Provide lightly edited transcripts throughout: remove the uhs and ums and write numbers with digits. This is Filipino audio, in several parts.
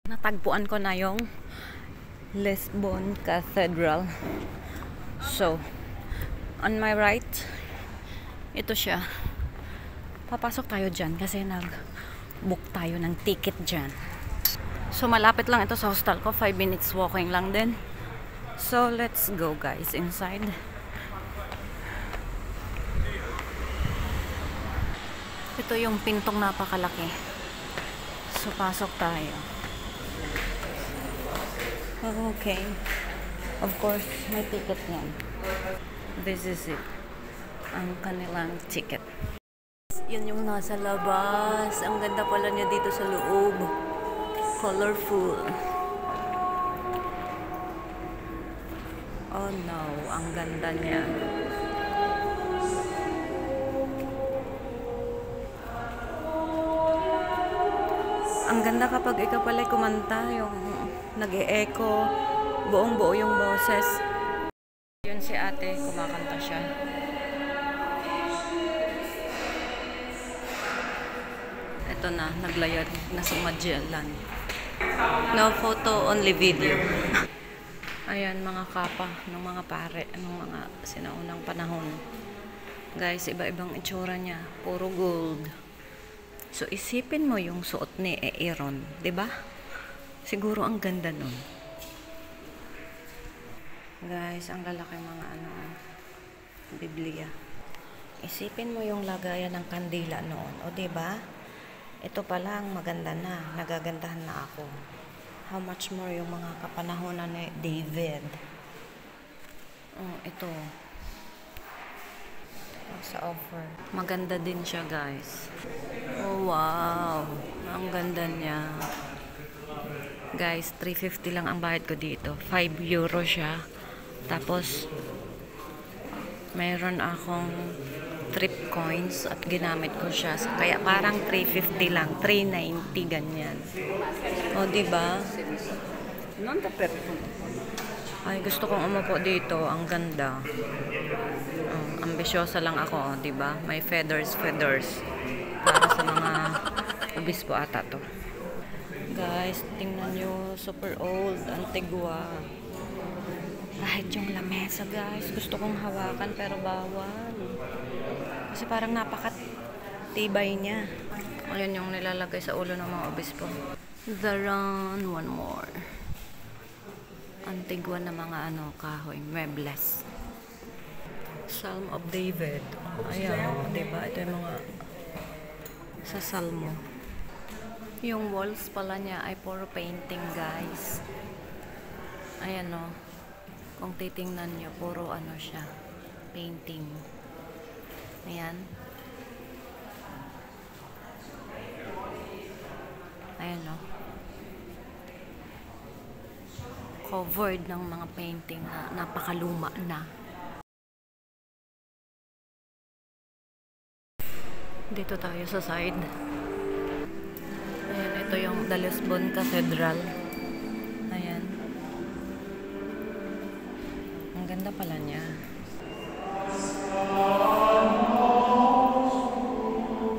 Natagpuan ko na yung Lisbon Cathedral. So, on my right, ito siya. Papasok tayo dyan kasi nag-book tayo ng ticket dyan. So, malapit lang ito sa hostel ko. 5 minutes walking lang din. So, let's go guys inside. Ito yung pintong napakalaki. So, pasok tayo. Okay. Of course, may ticket yan. This is it. Ang kanilang ticket. Yun yung nasa labas. Ang ganda pala niya dito sa loob. Colorful. Oh no, ang ganda niya. Ang ganda kapag ikaw pala'y kumanta, yung nag-e-echo, buong-buo yung boses. Yun si ate, kumakanta siya. Ito na, naglayad na sa Magellan. No photo, only video. Ayan, mga kapa ng mga pare, ng mga sinaunang panahon. Guys, iba-ibang itsura niya. Puro gold. So, isipin mo yung suot ni Aaron, 'di ba? Siguro ang ganda nun. Guys, ang lalaki mga Biblia. Isipin mo yung lagayan ng kandila noon, o 'di ba? Ito pa lang maganda na, nagagandahan na ako. How much more yung mga kapanahonan ni David. Oh, ito. Sa offer. Maganda din siya, guys. Oh, wow. Ang ganda niya. Guys, 350 lang ang bayad ko dito. 5 euro siya. Tapos, mayroon akong trip coins at ginamit ko siya. Kaya parang 350 lang. 390 ganyan. O, diba? Ay, gusto kong umupo dito. Ang ganda. Ambisyosa lang ako, di ba? May feathers. Para sa mga obispo ata to. Guys, tingnan nyo. Super old. Antigua. Kahit yung lamesa, guys. Gusto kong hawakan pero bawal. Kasi parang napakatibay niya. Ayan yung nilalagay sa ulo ng mga obispo. The run, one more. Antigua na mga kahoy. Mebles. Psalm of David. Ayan, diba? Ito yung mga sa Salmo. Yung walls pala niya ay puro painting, guys. Ayan, no. Kung titingnan nyo, puro siya. Painting. Ayan. Ayan, no. Covered ng mga painting na napakaluma na. Dito tayo sa side. Ayan, ito yung The Lisbon Cathedral. Ayan. Ang ganda pala niya.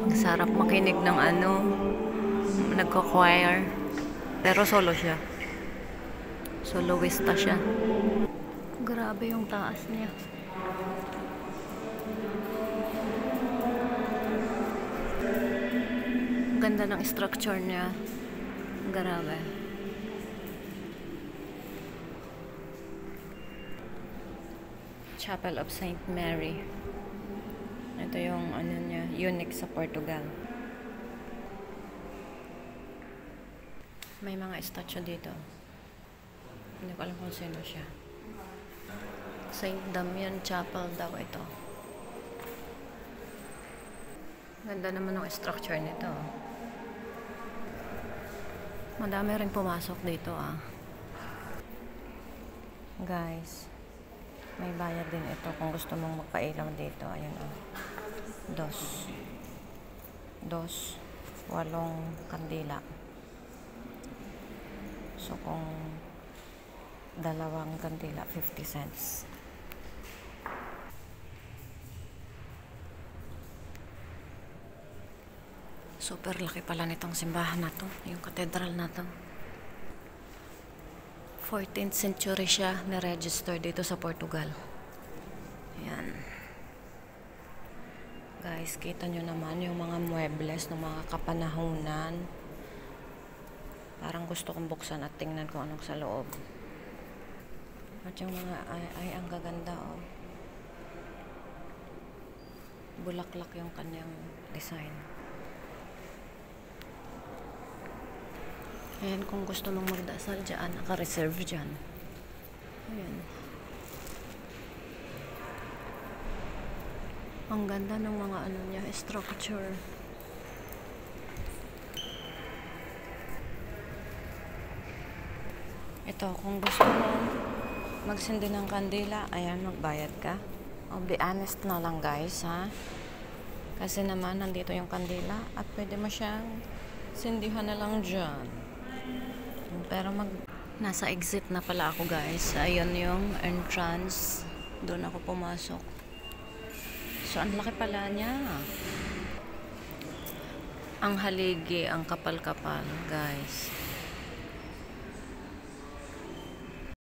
Ang sarap makinig ng nagko-choir. Pero solo siya. Soloista siya. Grabe yung taas niya. Ganda ng structure niya. Grabe. Chapel of Saint Mary. Ito yung niya, unique sa Portugal. May mga statue dito. Hindi ko alam kung sino siya. Saint Damian Chapel daw ito. Ganda naman ng structure nito. Madami rin pumasok dito Guys, may bayad din ito kung gusto mong magpailaw dito. Ayun Dos. 8 kandila. So kung 2 kandila, 50 cents. Super laki pala nitong simbahan na to, yung katedral na to. 14th century siya na-register dito sa Portugal. Ayan. Guys, kita nyo naman yung mga muebles ng mga kapanahunan. Parang gusto kong buksan at tingnan kung anong sa loob. At yung mga ay ang gaganda, oh. Bulaklak yung kanyang design. Ayan, kung gusto mong magdasal dyan, naka-reserve dyan. Ayan. Ang ganda ng mga ano niya, structure. Ito, kung gusto mo magsindi ng kandila, ayan, magbayad ka. I'll be honest na lang, guys, ha? Kasi naman, nandito yung kandila at pwede mo siyang sindihan na lang dyan. Pero nasa exit na pala ako, guys. Ayun yung entrance. Doon ako pumasok. So, ang laki pala niya. Ang haligi, ang kapal-kapal, guys.